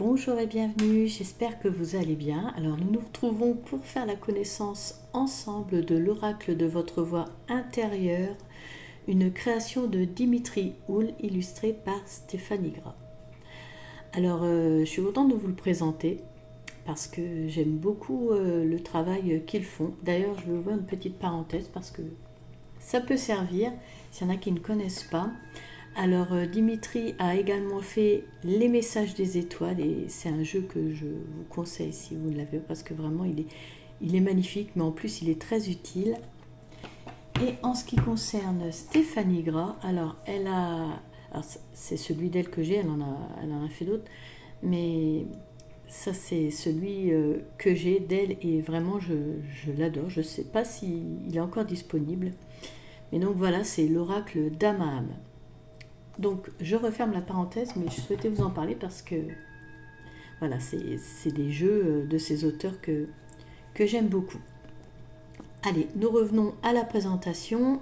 Bonjour et bienvenue, j'espère que vous allez bien. Alors nous nous retrouvons pour faire la connaissance ensemble de l'oracle de votre voix intérieure, une création de Dimitri Houle illustrée par Stéphanie Gras. Alors je suis contente de vous le présenter parce que j'aime beaucoup le travail qu'ils font. D'ailleurs je vais ouvrir une petite parenthèse parce que ça peut servir s'il y en a qui ne connaissent pas. Alors Dimitri a également fait Les Messages des Étoiles et c'est un jeu que je vous conseille si vous l'avez parce que vraiment il est magnifique mais en plus il est très utile. Et en ce qui concerne Stéphanie Gras, alors c'est celui d'elle que j'ai, elle en a fait d'autres, mais ça c'est celui que j'ai d'elle et vraiment je l'adore. Je ne sais pas s'il est encore disponible, mais donc voilà, c'est l'oracle d'âme à âme. Donc je referme la parenthèse, mais je souhaitais vous en parler parce que voilà, c'est des jeux de ces auteurs que j'aime beaucoup. Allez, nous revenons à la présentation.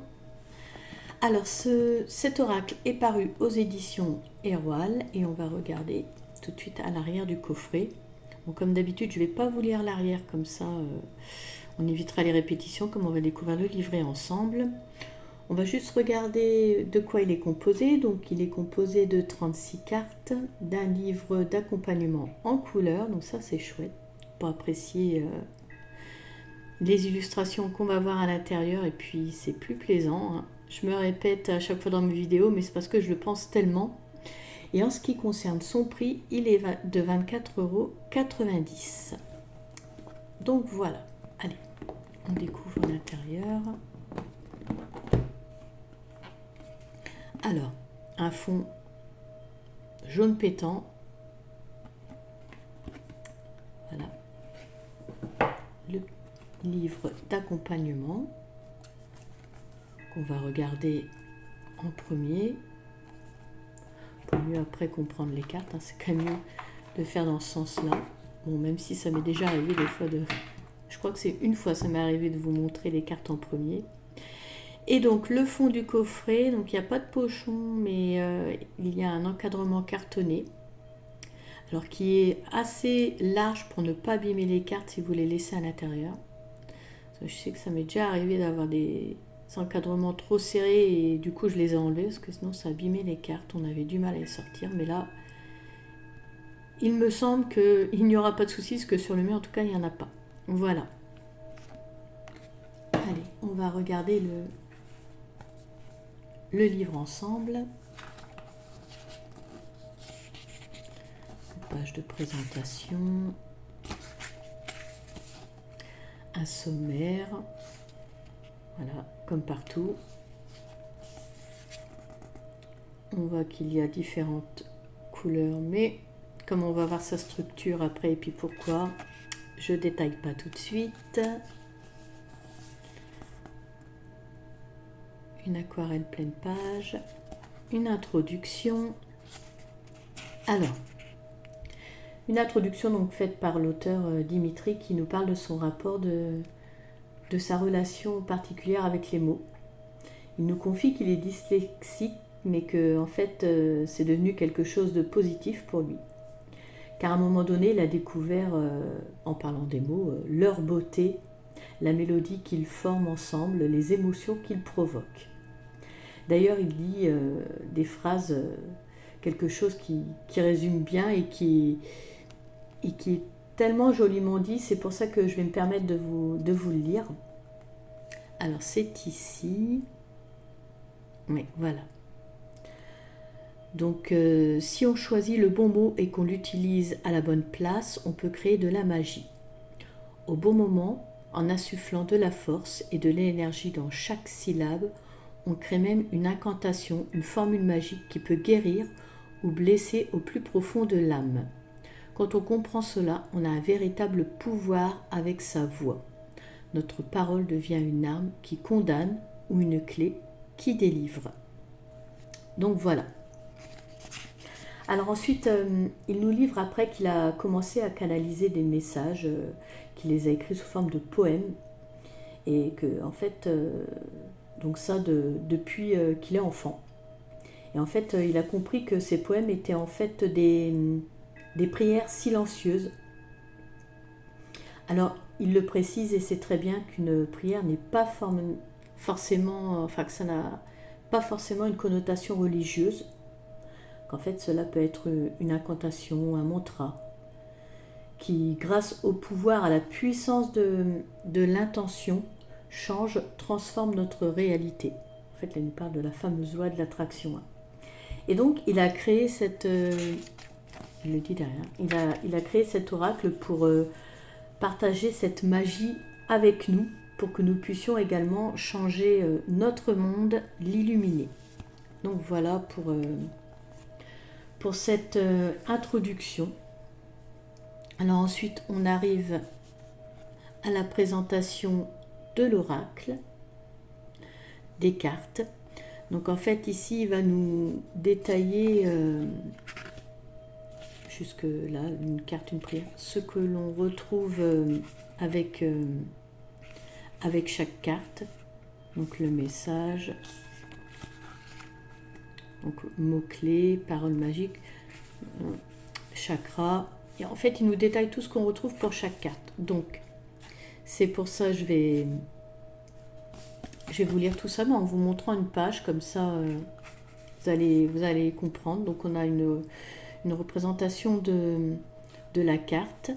Alors cet oracle est paru aux éditions Erwal et on va regarder tout de suite à l'arrière du coffret. Bon, comme d'habitude, je ne vais pas vous lire l'arrière, comme ça on évitera les répétitions, comme on va découvrir le livret ensemble. On va juste regarder de quoi il est composé. Donc il est composé de 36 cartes, d'un livre d'accompagnement en couleur, donc ça c'est chouette pour apprécier les illustrations qu'on va voir à l'intérieur et puis c'est plus plaisant, hein. Je me répète à chaque fois dans mes vidéos mais c'est parce que je le pense tellement. Et en ce qui concerne son prix, il est de 24,90 €. Donc voilà, allez, on découvre l'intérieur. Alors, un fond jaune pétant. Voilà. Le livre d'accompagnement qu'on va regarder en premier. Pour mieux après comprendre les cartes, hein. C'est quand même mieux de faire dans ce sens-là. Bon, même si ça m'est déjà arrivé des fois de... Je crois que c'est une fois ça m'est arrivé de vous montrer les cartes en premier. Et donc le fond du coffret, donc il n'y a pas de pochon, mais il y a un encadrement cartonné, alors qui est assez large pour ne pas abîmer les cartes si vous les laissez à l'intérieur. Je sais que ça m'est déjà arrivé d'avoir des encadrements trop serrés et du coup je les ai enlevés parce que sinon ça abîmait les cartes, on avait du mal à les sortir, mais là il me semble qu'il n'y aura pas de souci parce que sur le mur en tout cas il n'y en a pas. Voilà. Allez, on va regarder le livre ensemble. Page de présentation. Un sommaire. Voilà, comme partout. On voit qu'il y a différentes couleurs, mais comme on va voir sa structure après et puis pourquoi, je détaille pas tout de suite. Une aquarelle pleine page, une introduction. Alors, une introduction donc faite par l'auteur Dimitri qui nous parle de son rapport de sa relation particulière avec les mots. Il nous confie qu'il est dyslexique, mais que en fait c'est devenu quelque chose de positif pour lui. Car à un moment donné, il a découvert, en parlant des mots, leur beauté, la mélodie qu'ils forment ensemble, les émotions qu'ils provoquent. D'ailleurs, il dit des phrases, quelque chose qui résume bien et qui est tellement joliment dit, c'est pour ça que je vais me permettre de vous le lire. Alors, c'est ici. Oui, voilà. Donc, si on choisit le bon mot et qu'on l'utilise à la bonne place, on peut créer de la magie. Au bon moment, en insufflant de la force et de l'énergie dans chaque syllabe, on crée même une incantation, une formule magique qui peut guérir ou blesser au plus profond de l'âme. Quand on comprend cela, on a un véritable pouvoir avec sa voix. Notre parole devient une arme qui condamne ou une clé qui délivre. Donc voilà. Alors ensuite, il nous livre après qu'il a commencé à canaliser des messages, qu'il les a écrits sous forme de poèmes, et que en fait, donc ça depuis qu'il est enfant. Et en fait, il a compris que ces poèmes étaient en fait des des prières silencieuses. Alors, il le précise et c'est très bien qu'une prière n'est pas forcément, enfin que ça n'a pas forcément une connotation religieuse, qu'en fait cela peut être une incantation, un mantra, qui grâce au pouvoir, à la puissance de l'intention, change, transforme notre réalité. En fait, là, il nous parle de la fameuse loi de l'attraction. Et donc, il a créé cette... il le dit derrière. Il a créé cet oracle pour partager cette magie avec nous, pour que nous puissions également changer notre monde, l'illuminer. Donc voilà pour cette introduction. Alors ensuite, on arrive à la présentation de l'oracle, des cartes. Donc en fait ici il va nous détailler jusque là une carte, une prière, ce que l'on retrouve avec chaque carte. Donc le message, donc mots-clés, paroles magiques, chakra. Et en fait il nous détaille tout ce qu'on retrouve pour chaque carte. Donc c'est pour ça je vais vous lire tout ça, mais en vous montrant une page, comme ça vous allez comprendre. Donc on a une représentation de la carte.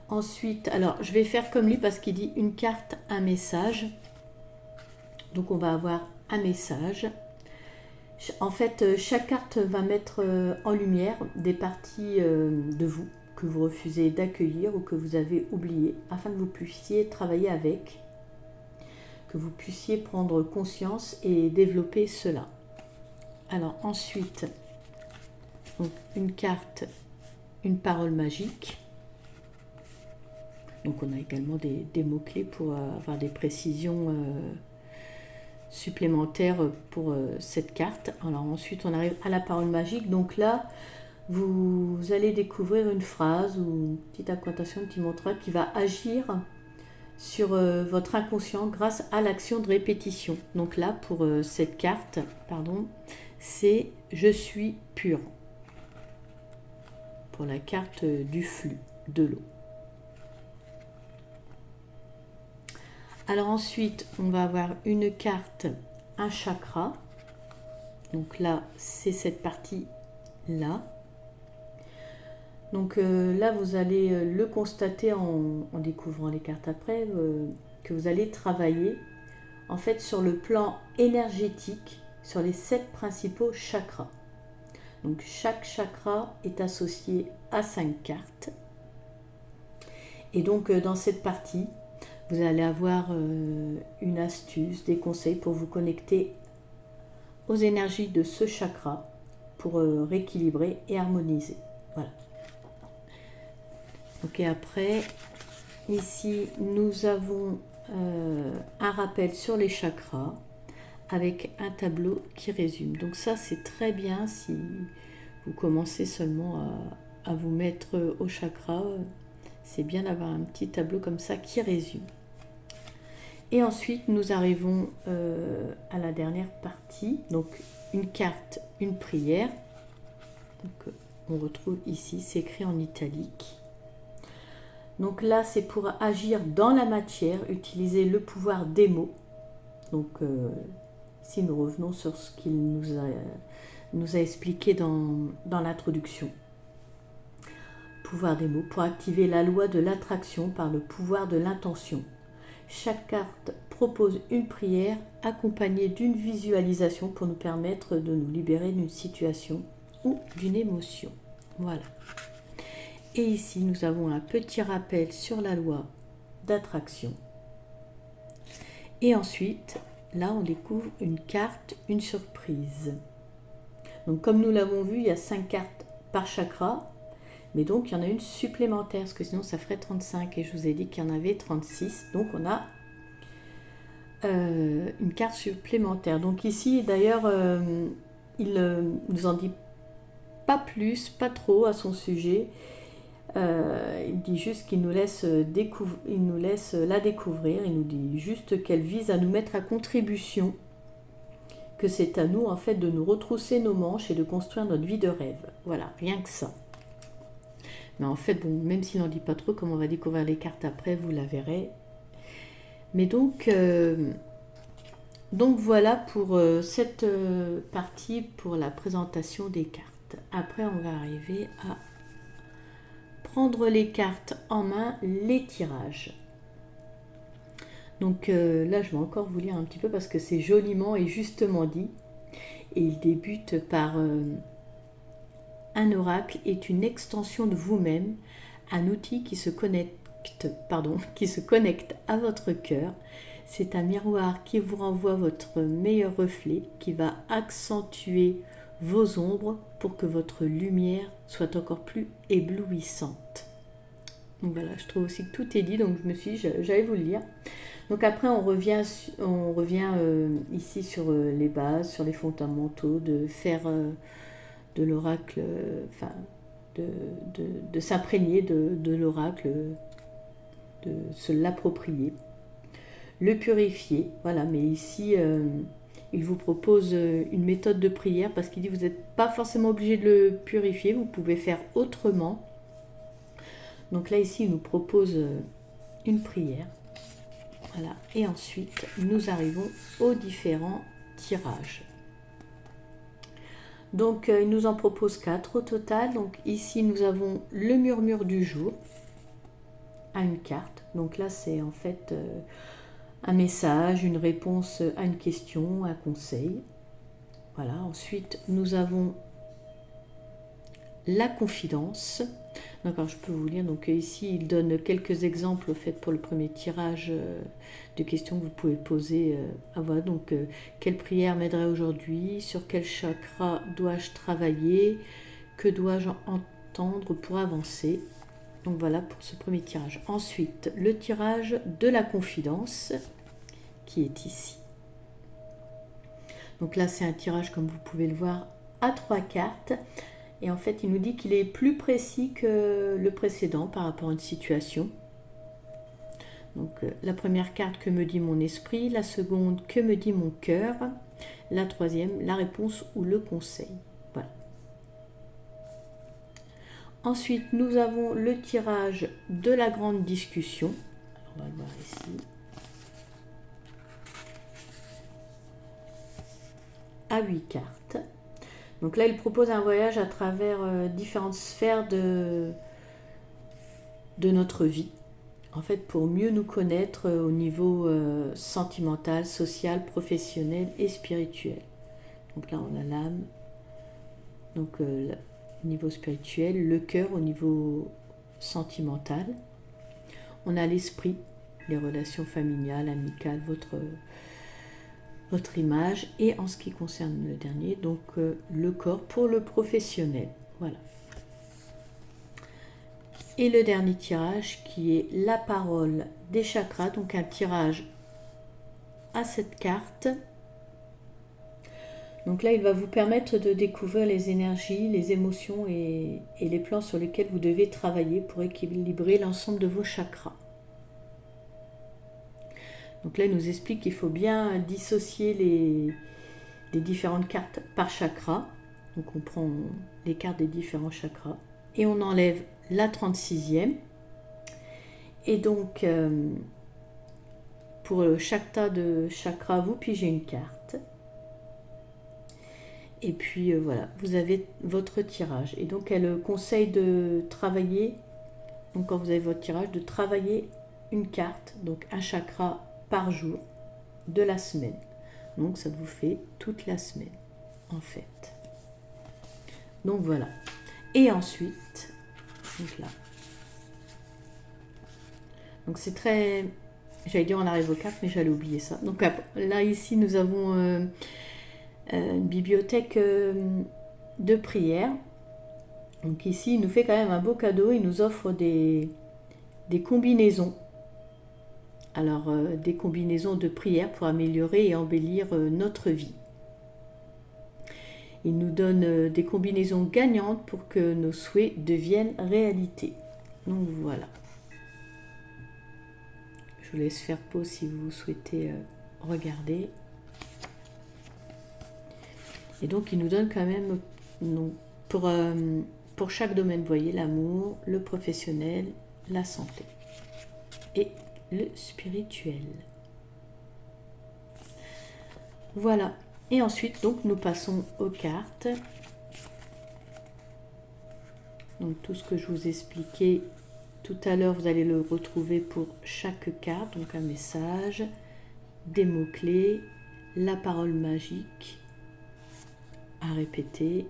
Ensuite, alors je vais faire comme lui parce qu'il dit une carte, un message. Donc on va avoir un message. En fait, chaque carte va mettre en lumière des parties de vous que vous refusez d'accueillir ou que vous avez oubliées, afin que vous puissiez travailler avec, que vous puissiez prendre conscience et développer cela. Alors ensuite, donc une carte, une parole magique. Donc on a également des mots-clés pour avoir des précisions supplémentaires pour cette carte. Alors ensuite on arrive à la parole magique. Donc là, vous allez découvrir une phrase ou une petite incantation, un petit mantra qui va agir sur votre inconscient grâce à l'action de répétition. Donc là, pour cette carte, c'est « Je suis pur » pour la carte du flux, de l'eau. Alors ensuite, on va avoir une carte, un chakra. Donc là, c'est cette partie-là. Donc là, vous allez le constater en découvrant les cartes après, que vous allez travailler en fait sur le plan énergétique, sur les 7 principaux chakras. Donc chaque chakra est associé à 5 cartes. Et donc dans cette partie, vous allez avoir une astuce, des conseils pour vous connecter aux énergies de ce chakra pour rééquilibrer et harmoniser. Voilà. Ok, après, ici, nous avons un rappel sur les chakras avec un tableau qui résume. Donc ça, c'est très bien si vous commencez seulement à vous mettre au chakra. C'est bien d'avoir un petit tableau comme ça qui résume. Et ensuite, nous arrivons à la dernière partie. Donc, une carte, une prière. Donc, on retrouve ici, c'est écrit en italique. Donc là, c'est pour agir dans la matière, utiliser le pouvoir des mots. Donc, si nous revenons sur ce qu'il nous a expliqué dans l'introduction. Pouvoir des mots pour activer la loi de l'attraction par le pouvoir de l'intention. Chaque carte propose une prière accompagnée d'une visualisation pour nous permettre de nous libérer d'une situation ou d'une émotion. Voilà. Et ici, nous avons un petit rappel sur la loi d'attraction. Et ensuite, là, on découvre une carte, une surprise. Donc, comme nous l'avons vu, il y a 5 cartes par chakra. Mais donc, il y en a une supplémentaire, parce que sinon, ça ferait 35. Et je vous ai dit qu'il y en avait 36. Donc, on a une carte supplémentaire. Donc ici, d'ailleurs, il nous en dit pas plus, pas trop à son sujet. Il dit juste qu'il nous laisse la découvrir. Il nous dit juste qu'elle vise à nous mettre à contribution, que c'est à nous en fait de nous retrousser nos manches et de construire notre vie de rêve. Voilà, rien que ça. Mais en fait, bon, même s'il n'en dit pas trop, comme on va découvrir les cartes après, vous la verrez. Mais donc voilà pour cette partie pour la présentation des cartes. Après, on va arriver à prendre les cartes en main, les tirages. Donc là, je vais encore vous lire un petit peu parce que c'est joliment et justement dit. Et il débute par un oracle est une extension de vous-même, un outil qui se connecte à votre cœur. C'est un miroir qui vous renvoie votre meilleur reflet, qui va accentuer vos ombres pour que votre lumière soit encore plus éblouissante. Donc voilà, je trouve aussi que tout est dit, donc je me suis dit, j'allais vous le lire. Donc après, on revient ici sur les bases, sur les fondamentaux, de faire de l'oracle, enfin, de s'imprégner de l'oracle, de se l'approprier, le purifier. Voilà, mais ici, il vous propose une méthode de prière parce qu'il dit vous n'êtes pas forcément obligé de le purifier, vous pouvez faire autrement. Donc là, ici, il nous propose une prière. Voilà. Et ensuite, nous arrivons aux différents tirages. Donc, il nous en propose 4 au total. Donc, ici, nous avons le murmure du jour à une carte. Donc là, c'est en fait un message, une réponse à une question, un conseil. Voilà. Ensuite, nous avons la confidence. D'accord, je peux vous lire. Donc ici, il donne quelques exemples au fait pour le premier tirage de questions que vous pouvez poser à voix. Donc, quelle prière m'aiderait aujourd'hui? Sur quel chakra dois-je travailler? Que dois-je entendre pour avancer? Donc voilà pour ce premier tirage. Ensuite, le tirage de la confidence qui est ici. Donc là, c'est un tirage, comme vous pouvez le voir, à 3 cartes. Et en fait, il nous dit qu'il est plus précis que le précédent par rapport à une situation. Donc, la première carte, que me dit mon esprit? La seconde, que me dit mon cœur? La troisième, la réponse ou le conseil. Voilà. Ensuite, nous avons le tirage de la grande discussion. Alors, on va le voir ici. À 8 cartes. Donc là, il propose un voyage à travers différentes sphères de notre vie. En fait, pour mieux nous connaître au niveau sentimental, social, professionnel et spirituel. Donc là, on a l'âme, donc au niveau spirituel, le cœur au niveau sentimental. On a l'esprit, les relations familiales, amicales, votre image, et en ce qui concerne le dernier, donc le corps pour le professionnel. Voilà. Et le dernier tirage qui est la parole des chakras, donc un tirage à cette carte. Donc là, il va vous permettre de découvrir les énergies, les émotions et les plans sur lesquels vous devez travailler pour équilibrer l'ensemble de vos chakras. Donc là, il nous explique qu'il faut bien dissocier les différentes cartes par chakra. Donc on prend les cartes des différents chakras et on enlève la 36e. Et donc, pour chaque tas de chakras, vous pigez une carte. Et puis voilà, vous avez votre tirage. Et donc, elle conseille de travailler, donc quand vous avez votre tirage, de travailler une carte, donc un chakra par jour de la semaine. Donc ça vous fait toute la semaine en fait. Donc voilà. Et ensuite, donc là. Donc c'est très... J'allais dire on arrive aux cartes, mais j'allais oublier ça. Donc là ici nous avons une bibliothèque de prière. Donc ici il nous fait quand même un beau cadeau. Il nous offre des combinaisons. Alors, des combinaisons de prières pour améliorer et embellir notre vie. Il nous donne des combinaisons gagnantes pour que nos souhaits deviennent réalité. Donc voilà. Je vous laisse faire pause si vous souhaitez regarder. Et donc, il nous donne quand même, pour pour chaque domaine, vous voyez, l'amour, le professionnel, la santé et le spirituel. Voilà. Et ensuite, donc, nous passons aux cartes. Donc, tout ce que je vous expliquais tout à l'heure, vous allez le retrouver pour chaque carte. Donc, un message, des mots-clés, la parole magique à répéter.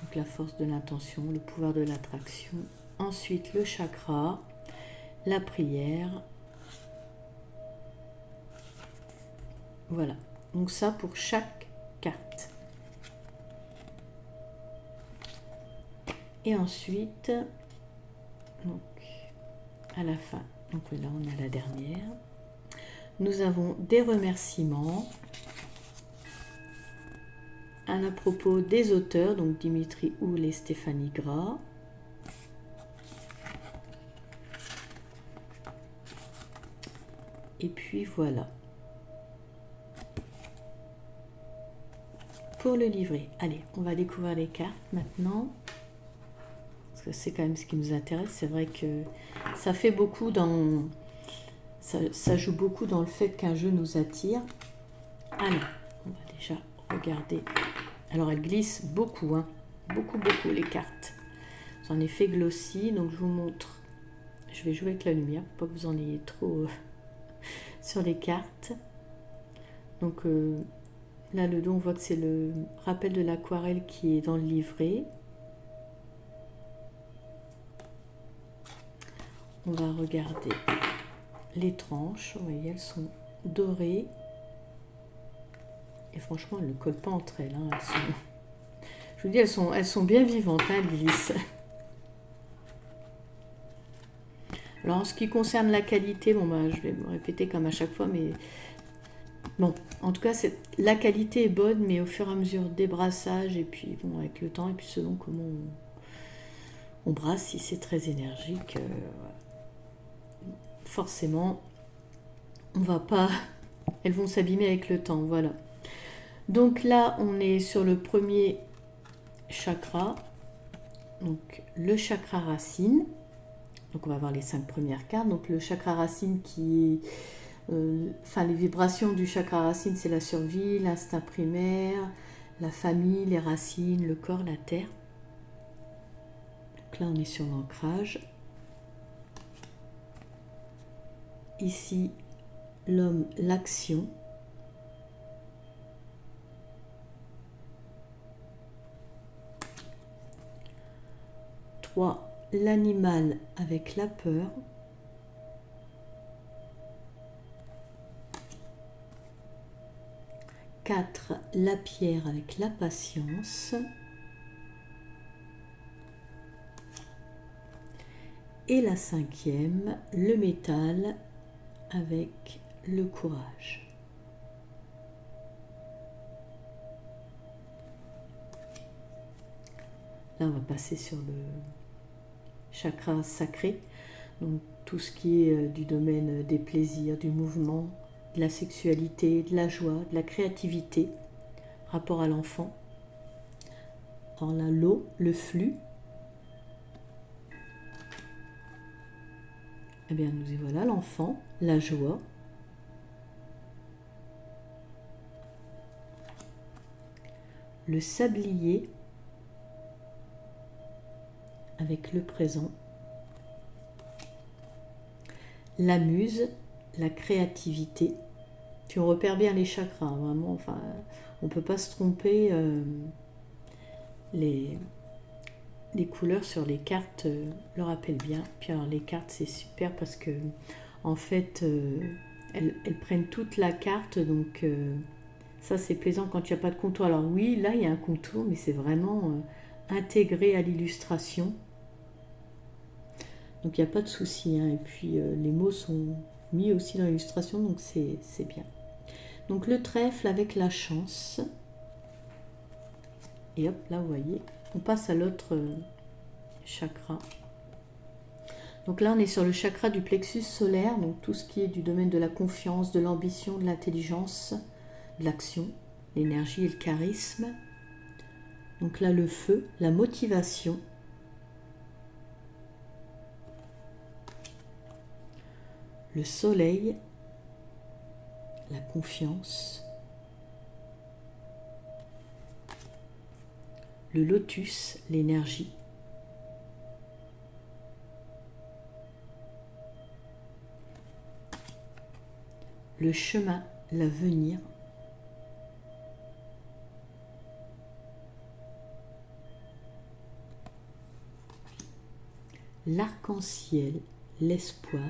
Donc, la force de l'intention, le pouvoir de l'attraction. Ensuite, le chakra, la prière. Voilà. Donc, ça pour chaque carte. Et ensuite, donc, à la fin, donc là on a la dernière, nous avons des remerciements à propos des auteurs, donc Dimitri Houle et Stéphanie Gras. Et puis voilà. Pour le livret, allez, on va découvrir les cartes maintenant. Parce que c'est quand même ce qui nous intéresse. C'est vrai que ça fait beaucoup dans... Ça joue beaucoup dans le fait qu'un jeu nous attire. Alors, on va déjà regarder. Alors, elles glissent beaucoup, hein. Beaucoup les cartes. J'en ai fait glossy, donc je vous montre. Je vais jouer avec la lumière pour pas que vous en ayez trop sur les cartes. Donc, là, le dos, on voit que c'est le rappel de l'aquarelle qui est dans le livret. On va regarder les tranches. Vous voyez, elles sont dorées. Et franchement, elles ne collent pas entre elles. Hein. Je vous dis, elles sont bien vivantes, hein, elles glissent. Alors, en ce qui concerne la qualité, bon, bah, je vais me répéter comme à chaque fois, mais bon, en tout cas, la qualité est bonne, mais au fur et à mesure des brassages, et puis bon, avec le temps, et puis selon comment on brasse, si c'est très énergique, forcément, on va pas, elles vont s'abîmer avec le temps, voilà. Donc là, on est sur le premier chakra, donc le chakra racine. Donc on va voir les 5 premières cartes. Donc le chakra racine qui est, les vibrations du chakra racine, c'est la survie, l'instinct primaire, la famille, les racines, le corps, la terre. Donc là, on est sur l'ancrage. Ici, l'homme, l'action. L'animal avec la peur. 4, la pierre avec la patience. Et la 5e, le métal avec le courage. Là, on va passer sur le chakra sacré, donc tout ce qui est du domaine des plaisirs, du mouvement, de la sexualité, de la joie, de la créativité, rapport à l'enfant. Alors là, l'eau, le flux. Eh bien, nous y voilà, l'enfant, la joie. Le sablier avec le présent. La muse, la créativité. Tu repères bien les chakras, hein, vraiment, enfin, on ne peut pas se tromper. Les couleurs sur les cartes le rappellent bien. Puis alors les cartes, c'est super parce que en fait, elles prennent toute la carte, donc ça c'est plaisant quand il n'y a pas de contour. Alors oui, là il y a un contour, mais c'est vraiment intégré à l'illustration. Donc il n'y a pas de souci, hein. Et puis les mots sont mis aussi dans l'illustration, donc c'est bien. Donc le trèfle avec la chance. Et hop, là vous voyez, on passe à l'autre chakra. Donc là on est sur le chakra du plexus solaire, donc tout ce qui est du domaine de la confiance, de l'ambition, de l'intelligence, de l'action, l'énergie et le charisme. Donc là, le feu, la motivation. Le soleil, la confiance. Le lotus, l'énergie. Le chemin, l'avenir. L'arc-en-ciel, l'espoir.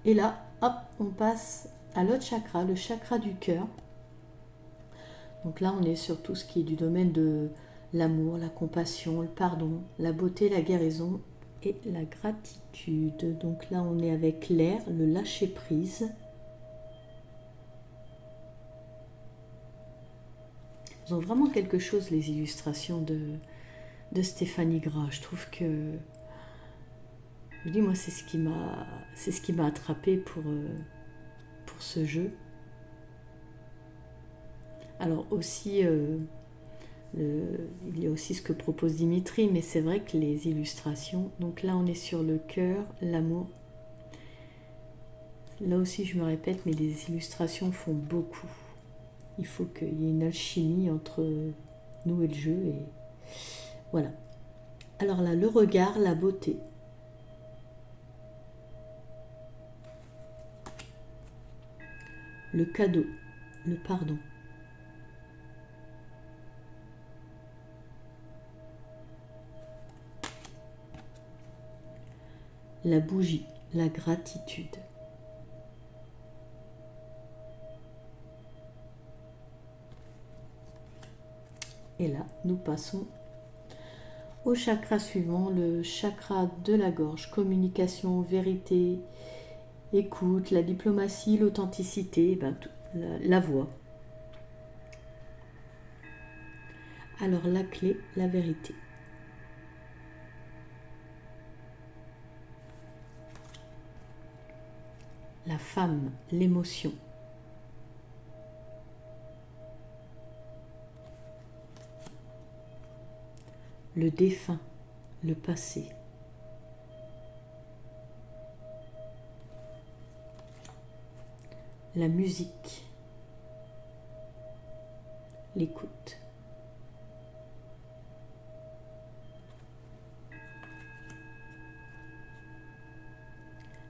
Et là, hop, on passe à l'autre chakra, le chakra du cœur. Donc là, on est sur tout ce qui est du domaine de l'amour, la compassion, le pardon, la beauté, la guérison et la gratitude. Donc là, on est avec l'air, le lâcher-prise. Ils ont vraiment quelque chose, les illustrations de Stéphanie Gras. Je trouve que, je dis moi, c'est ce qui m'a attrapé pour ce jeu. Alors aussi, il y a aussi ce que propose Dimitri, mais c'est vrai que les illustrations, donc là on est sur le cœur, l'amour. Là aussi je me répète, mais les illustrations font beaucoup. Il faut qu'il y ait une alchimie entre nous et le jeu, et voilà. Alors là, le regard, la beauté. Le cadeau, le pardon. La bougie, la gratitude. Et là, nous passons au chakra suivant, le chakra de la gorge. Communication, vérité, écoute, la diplomatie, l'authenticité, la voix. Alors la clé, la vérité. La femme, l'émotion. Le défunt, le passé. La musique, l'écoute.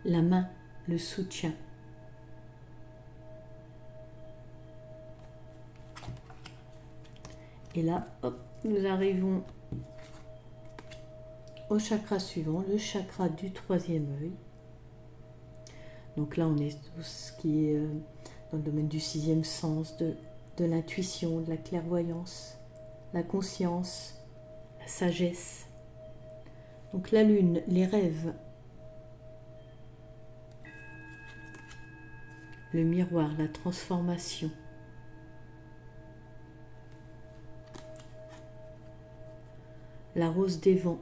La main, le soutien. Et là, hop, nous arrivons au chakra suivant, le chakra du troisième œil. Donc là, on est tout ce qui est dans le domaine du sixième sens, de l'intuition, de la clairvoyance, la conscience, la sagesse. Donc la lune, les rêves. Le miroir, la transformation. La rose des vents,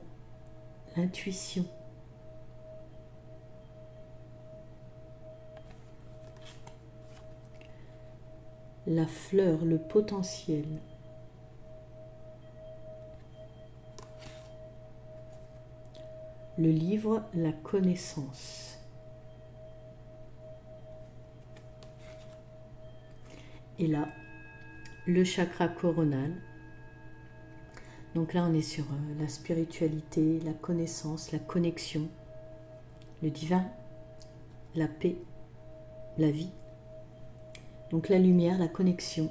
l'intuition. La fleur, le potentiel. Le livre, la connaissance. Et là, le chakra coronal. Donc là, on est sur la spiritualité, la connaissance, la connexion, le divin, la paix, la vie. Donc la lumière, la connexion.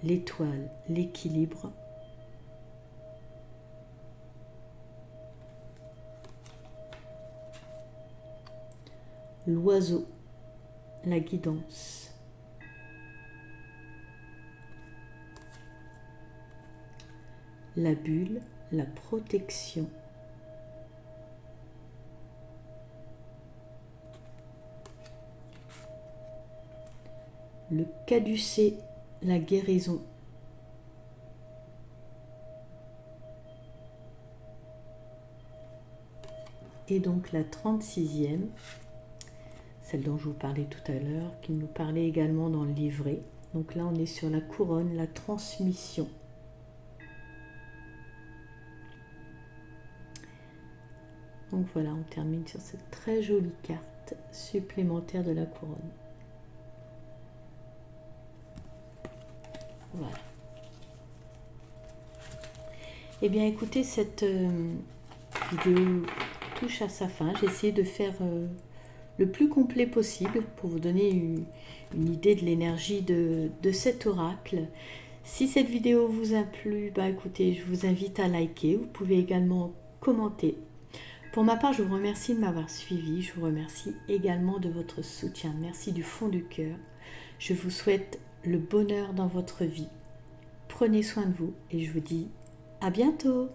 L'étoile, l'équilibre. L'oiseau, la guidance. La bulle, la protection. Le caducée, la guérison. et donc la 36e, celle dont je vous parlais tout à l'heure, qui nous parlait également dans le livret. Donc là, on est sur la couronne, la transmission. Donc voilà, on termine sur cette très jolie carte supplémentaire de la couronne. Voilà. Eh bien, écoutez, cette vidéo touche à sa fin. J'ai essayé de faire le plus complet possible pour vous donner une idée de l'énergie de cet oracle. Si cette vidéo vous a plu, bah écoutez, je vous invite à liker. Vous pouvez également commenter. Pour ma part, je vous remercie de m'avoir suivi. Je vous remercie également de votre soutien. Merci du fond du cœur. Je vous souhaite le bonheur dans votre vie. Prenez soin de vous et je vous dis à bientôt.